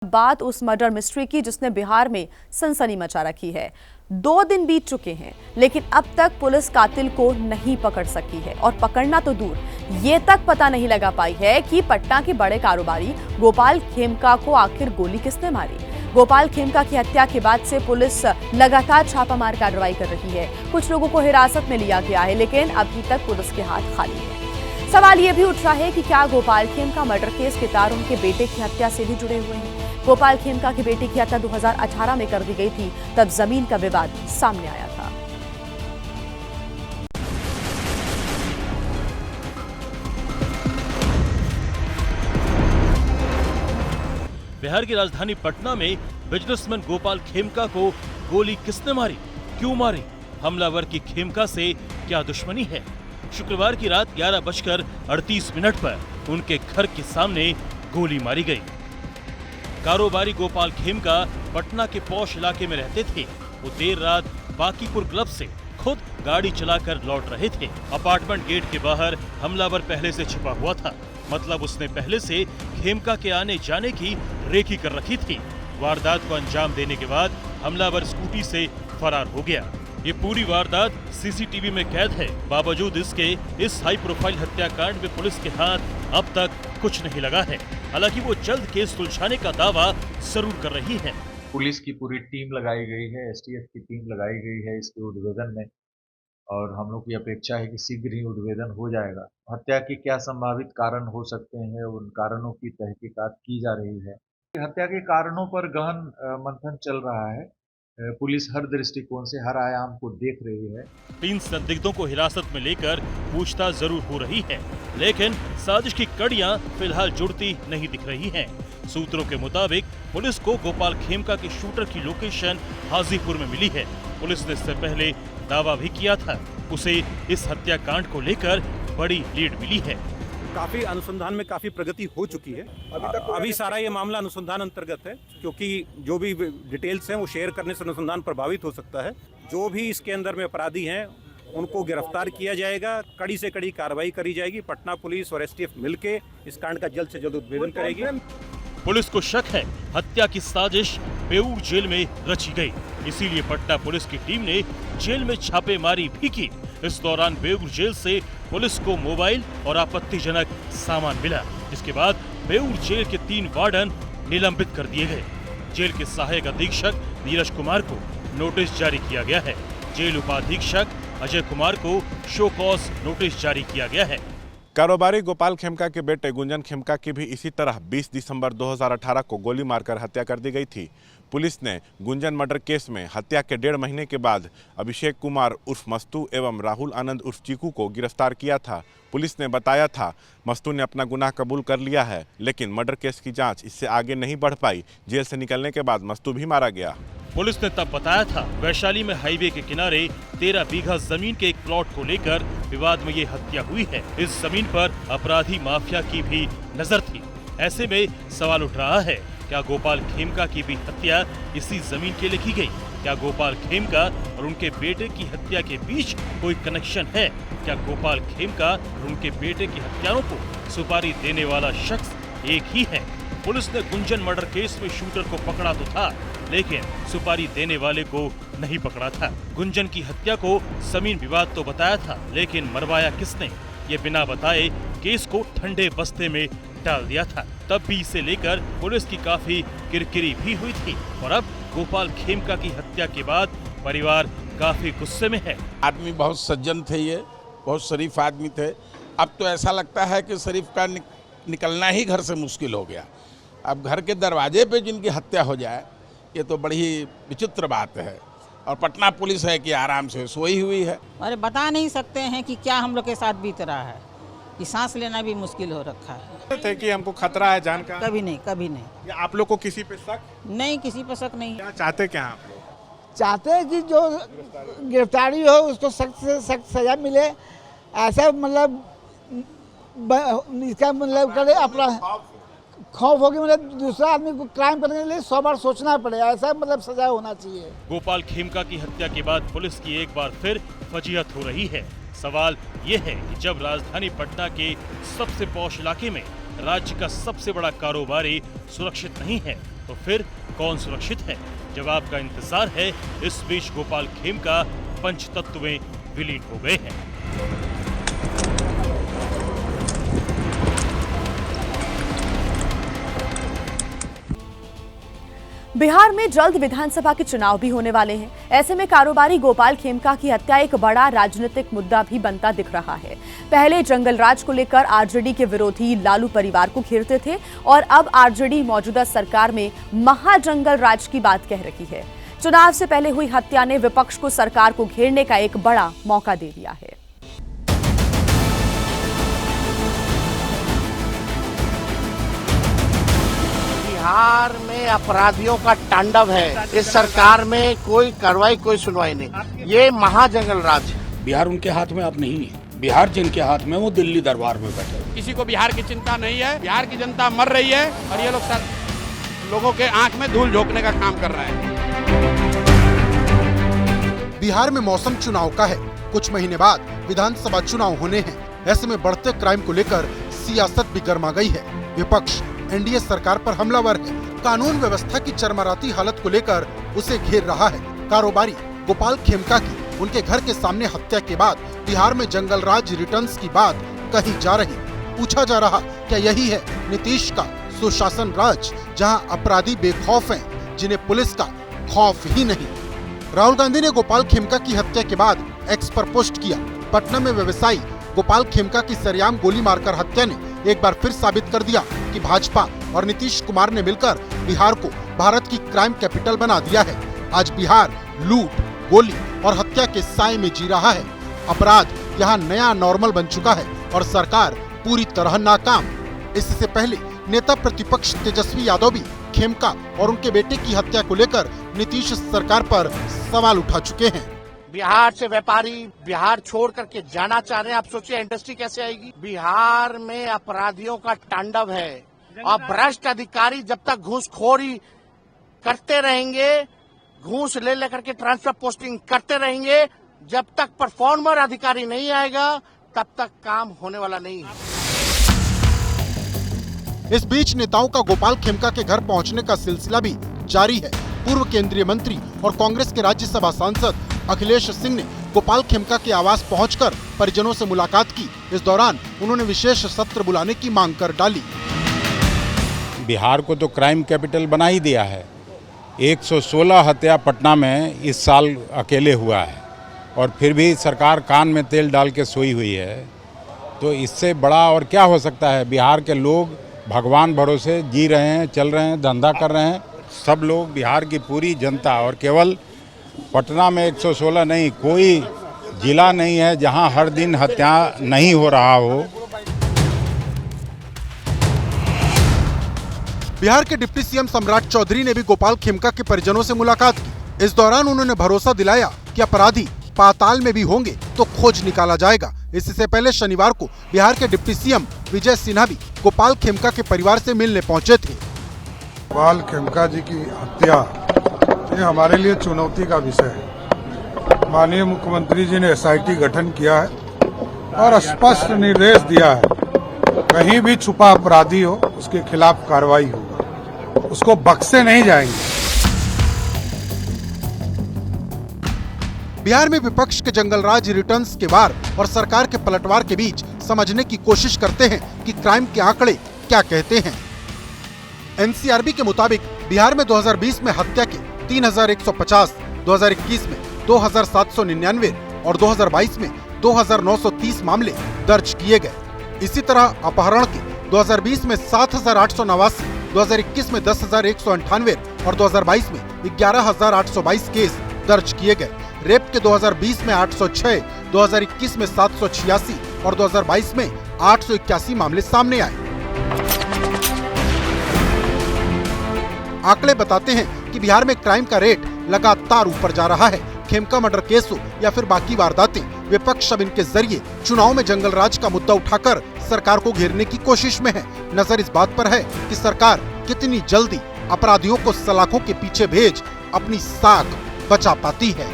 बात उस murder mystery की जिसने बिहार में सनसनी मचा रखी है। 2 दिन बीत चुके हैं, लेकिन अब तक पुलिस कातिल को नहीं पकड़ सकी है और पकड़ना तो दूर, ये तक पता नहीं लगा पाई है कि पटना के बड़े कारोबारी गोपाल खेमका को आखिर गोली किसने मारी। गोपाल खेमका की हत्या के बाद से पुलिस लगातार छापामार कार्रवाई कर रही है। कुछ लोगों को हिरासत में लिया गया है, लेकिन अभी तक पुलिस के हाथ खाली है। सवाल ये भी उठ रहा है कि क्या गोपाल खेमका मर्डर केस के तार उनके बेटे की हत्या से भी जुड़े हुए हैं। गोपाल खेमका की बेटी की हत्या 2018 में कर दी गई थी, तब जमीन का विवाद सामने आया था। बिहार की राजधानी पटना में बिजनेसमैन गोपाल खेमका को गोली किसने मारी, क्यों मारी, हमलावर की खेमका से क्या दुश्मनी है। शुक्रवार की रात 11:38 पर उनके घर के सामने गोली मारी गई। कारोबारी गोपाल खेमका पटना के पौष इलाके में रहते थे। वो देर रात बांकीपुर क्लब से खुद गाड़ी चलाकर लौट रहे थे। अपार्टमेंट गेट के बाहर हमलावर पहले से छिपा हुआ था, मतलब उसने पहले से खेमका के आने जाने की रेकी कर रखी थी। वारदात को अंजाम देने के बाद हमलावर स्कूटी से फरार हो गया। ये पूरी वारदात सीसीटीवी में कैद है। बावजूद इसके इस हाई प्रोफाइल हत्याकांड में पुलिस के हाथ अब तक कुछ नहीं लगा है। हालांकि वो जल्द केस सुलझाने का दावा जरूर कर रही है। पुलिस की पूरी टीम लगाई गई है, एसटीएफ की टीम लगाई गई है इसके उद्भेदन में, और हम लोग की अपेक्षा है कि शीघ्र ही उद्भेदन हो जाएगा। हत्या के क्या संभावित कारण हो सकते हैं, उन कारणों की तहकीकात की जा रही है। हत्या के कारणों पर गहन मंथन चल रहा है। पुलिस हर दृष्टिकोण से, हर आयाम को देख रही है। 3 संदिग्धों को हिरासत में लेकर पूछताछ जरूर हो रही है, लेकिन साजिश की कड़ियां फिलहाल जुड़ती नहीं दिख रही हैं। सूत्रों के मुताबिक पुलिस को गोपाल खेमका के शूटर की लोकेशन हाजीपुर में मिली है। पुलिस ने इससे पहले दावा भी किया था, उसे इस हत्याकांड को लेकर बड़ी लीड मिली है। काफ़ी अनुसंधान में काफ़ी प्रगति हो चुकी है। अभी सारा ये मामला अनुसंधान अंतर्गत है, क्योंकि जो भी डिटेल्स हैं वो शेयर करने से अनुसंधान प्रभावित हो सकता है। जो भी इसके अंदर में अपराधी हैं उनको गिरफ्तार किया जाएगा, कड़ी से कड़ी कार्रवाई करी जाएगी। पटना पुलिस और एसटीएफ मिलके इस कांड का जल्द से जल्द उद्भेदन करेगी। पुलिस को शक है हत्या की साजिश बेऊर जेल में रची गई, इसीलिए पटना पुलिस की टीम ने जेल में छापेमारी भी की। इस दौरान बेऊर जेल से पुलिस को मोबाइल और आपत्तिजनक सामान मिला, जिसके बाद बेऊर जेल के 3 वार्डन निलंबित कर दिए गए। जेल के सहायक अधीक्षक नीरज कुमार को नोटिस जारी किया गया है। जेल उपाधीक्षक अजय कुमार को शो कॉज नोटिस जारी किया गया है। कारोबारी गोपाल खेमका के बेटे गुंजन खेमका की भी इसी तरह 20 दिसंबर 2018 को गोली मारकर हत्या कर दी गई थी। पुलिस ने गुंजन मर्डर केस में हत्या के 1.5 महीने के बाद अभिषेक कुमार उर्फ मस्तू एवं राहुल आनंद उर्फ चीकू को गिरफ्तार किया था। पुलिस ने बताया था मस्तू ने अपना गुनाह कबूल कर लिया है, लेकिन मर्डर केस की जांच इससे आगे नहीं बढ़ पाई। जेल से निकलने के बाद मस्तू भी मारा गया। पुलिस ने तब बताया था वैशाली में हाईवे के किनारे 13 बीघा जमीन के एक प्लॉट को लेकर विवाद में ये हत्या हुई है। इस जमीन पर अपराधी माफिया की भी नजर थी। ऐसे में सवाल उठ रहा है, क्या गोपाल खेमका की भी हत्या इसी जमीन के लिए की गई? क्या गोपाल खेमका और उनके बेटे की हत्या के बीच कोई कनेक्शन है? क्या गोपाल खेमका और उनके बेटे की हत्याओं को सुपारी देने वाला शख्स एक ही है? पुलिस ने गुंजन मर्डर केस में शूटर को पकड़ा तो था, लेकिन सुपारी देने वाले को नहीं पकड़ा था। गुंजन की हत्या को जमीन विवाद तो बताया था, लेकिन मरवाया किसने, ये बिना बताए केस को ठंडे बस्ते में डाल दिया था। तब भी इसे लेकर पुलिस की काफी किरकिरी भी हुई थी, और अब गोपाल खेमका की हत्या के बाद परिवार काफी गुस्से में है। आदमी बहुत सज्जन थे, ये बहुत शरीफ आदमी थे। अब तो ऐसा लगता है कि शरीफ का निकलना ही घर से मुश्किल हो गया। अब घर के दरवाजे पे जिनकी हत्या हो जाए, ये तो बड़ी विचित्र बात है। और पटना पुलिस है कि आराम से सोई हुई है। अरे बता नहीं सकते हैं कि क्या हम लोग के साथ बीत रहा है, कि सांस लेना भी मुश्किल हो रखा है। थे कि हमको खतरा है जान का? कभी नहीं, कभी नहीं। या आप लोग को किसी पे शक नहीं, किसी पर शक नहीं। क्या चाहते क्या आप लोग? चाहते हैं कि जो गिरफ्तारी हो उसको सख्त से सख्त सजा मिले। ऐसा मतलब इसका मतलब करे अपना खौफ हो कि मतलब दूसरा आदमी को क्राइम करने के लिए 100 बार सोचना पड़े, ऐसा मतलब सजा होना चाहिए। गोपाल खेमका की हत्या के बाद पुलिस की एक बार फिर फजीहत हो रही है। सवाल ये है कि जब राजधानी पटना के सबसे पॉश इलाके में राज्य का सबसे बड़ा कारोबारी सुरक्षित नहीं है, तो फिर कौन सुरक्षित है? जवाब का इंतजार है। इस बीच गोपाल खेमका पंचतत्व में विलीन हो गए हैं। बिहार में जल्द विधानसभा के चुनाव भी होने वाले हैं। ऐसे में कारोबारी गोपाल खेमका की हत्या एक बड़ा राजनीतिक मुद्दा भी बनता दिख रहा है। पहले जंगल राज को लेकर आरजेडी के विरोधी लालू परिवार को घेरते थे और अब आरजेडी मौजूदा सरकार में महाजंगल राज की बात कह रही है। चुनाव से पहले हुई हत्या ने विपक्ष को सरकार को घेरने का एक बड़ा मौका दे दिया है। बिहार में अपराधियों का तांडव है। इस सरकार में कोई कार्रवाई, कोई सुनवाई नहीं। ये महाजंगल राज है। बिहार उनके हाथ में अब नहीं है। बिहार जिनके हाथ में, वो दिल्ली दरबार में बैठे। किसी को बिहार की चिंता नहीं है। बिहार की जनता मर रही है और ये लोग लोगों के आंख में धूल झोंकने का काम कर रहे हैं। बिहार में मौसम चुनाव का है। कुछ महीने बाद विधानसभा चुनाव होने हैं। ऐसे में बढ़ते क्राइम को लेकर सियासत भी गर्मा गई है। विपक्ष एनडीए सरकार पर हमलावर है। कानून व्यवस्था की चरमराती हालत को लेकर उसे घेर रहा है। कारोबारी गोपाल खेमका की उनके घर के सामने हत्या के बाद बिहार में जंगल राज रिटर्न्स की बात कही जा रही। पूछा जा रहा, क्या यही है नीतीश का सुशासन राज, जहां अपराधी बेखौफ हैं, जिन्हें पुलिस का खौफ ही नहीं। राहुल गांधी ने गोपाल खेमका की हत्या के बाद एक्स पर पोस्ट किया। पटना में व्यवसायी गोपाल खेमका की सरेआम गोली मारकर हत्या ने एक बार फिर साबित कर दिया कि भाजपा और नीतीश कुमार ने मिलकर बिहार को भारत की क्राइम कैपिटल बना दिया है। आज बिहार लूट, गोली और हत्या के साए में जी रहा है। अपराध यहाँ नया नॉर्मल बन चुका है और सरकार पूरी तरह नाकाम। इससे पहले नेता प्रतिपक्ष तेजस्वी यादव भी खेमका और उनके बेटे की हत्या को लेकर नीतीश सरकार पर सवाल उठा चुके हैं। बिहार से व्यापारी बिहार छोड़ करके जाना चाह रहे हैं। आप सोचिए इंडस्ट्री कैसे आएगी। बिहार में अपराधियों का तांडव है और भ्रष्ट अधिकारी जब तक घूसखोरी करते रहेंगे, घूस ले लेकर के ट्रांसफर पोस्टिंग करते रहेंगे, जब तक परफॉर्मर अधिकारी नहीं आएगा तब तक काम होने वाला नहीं है। इस बीच नेताओं का गोपाल खेमका के घर पहुंचने का सिलसिला भी जारी है। पूर्व केंद्रीय मंत्री और कांग्रेस के राज्यसभा सांसद अखिलेश सिंह ने गोपाल खेमका के आवास पहुंचकर परिजनों से मुलाकात की। इस दौरान उन्होंने विशेष सत्र बुलाने की मांग कर डाली। बिहार को तो क्राइम कैपिटल बना ही दिया है। 116 हत्या पटना में इस साल अकेले हुआ है और फिर भी सरकार कान में तेल डाल के सोई हुई है। तो इससे बड़ा और क्या हो सकता है। बिहार के लोग भगवान भरोसे जी रहे हैं, चल रहे हैं, धंधा कर रहे हैं। सब लोग, बिहार की पूरी जनता, और केवल पटना में 116 नहीं, कोई जिला नहीं है जहां हर दिन हत्या नहीं हो रहा हो। बिहार के डिप्टी सीएम सम्राट चौधरी ने भी गोपाल खेमका के परिजनों से मुलाकात की। इस दौरान उन्होंने भरोसा दिलाया कि अपराधी पाताल में भी होंगे तो खोज निकाला जाएगा। इससे पहले शनिवार को बिहार के डिप्टी सीएम विजय सिन्हा भी गोपाल खेमका के परिवार से मिलने पहुंचे थे। गोपाल खेमका जी की हत्या ये हमारे लिए चुनौती का विषय है। माननीय मुख्यमंत्री जी ने एसआईटी गठन किया है और स्पष्ट निर्देश दिया है, कहीं भी छुपा अपराधी हो उसके खिलाफ कार्रवाई होगी, उसको बख्शे नहीं जाएंगे। बिहार में विपक्ष के जंगलराज रिटर्न्स के वार और सरकार के पलटवार के बीच समझने की कोशिश करते हैं कि क्राइम के आंकड़े क्या कहते हैं। एनसीआरबी के मुताबिक बिहार में 2020 में हत्या के 3150, 2021 में 2799 और 2022 में 2930 मामले दर्ज किए गए। इसी तरह अपहरण के 2020 में 7889, 2021 में 10,198 और 2022 में 11,822 केस दर्ज किए गए। रेप के 2020 में 806, 2021 में 786 और 2022 में 881 मामले सामने आए। आंकड़े बताते हैं कि बिहार में क्राइम का रेट लगातार ऊपर जा रहा है। खेमका मर्डर केस हो या फिर बाकी वारदातें, विपक्ष अब इनके जरिए चुनाव में जंगलराज का मुद्दा उठाकर सरकार को घेरने की कोशिश में है। नजर इस बात पर है कि सरकार कितनी जल्दी अपराधियों को सलाखों के पीछे भेज अपनी साख बचा पाती है।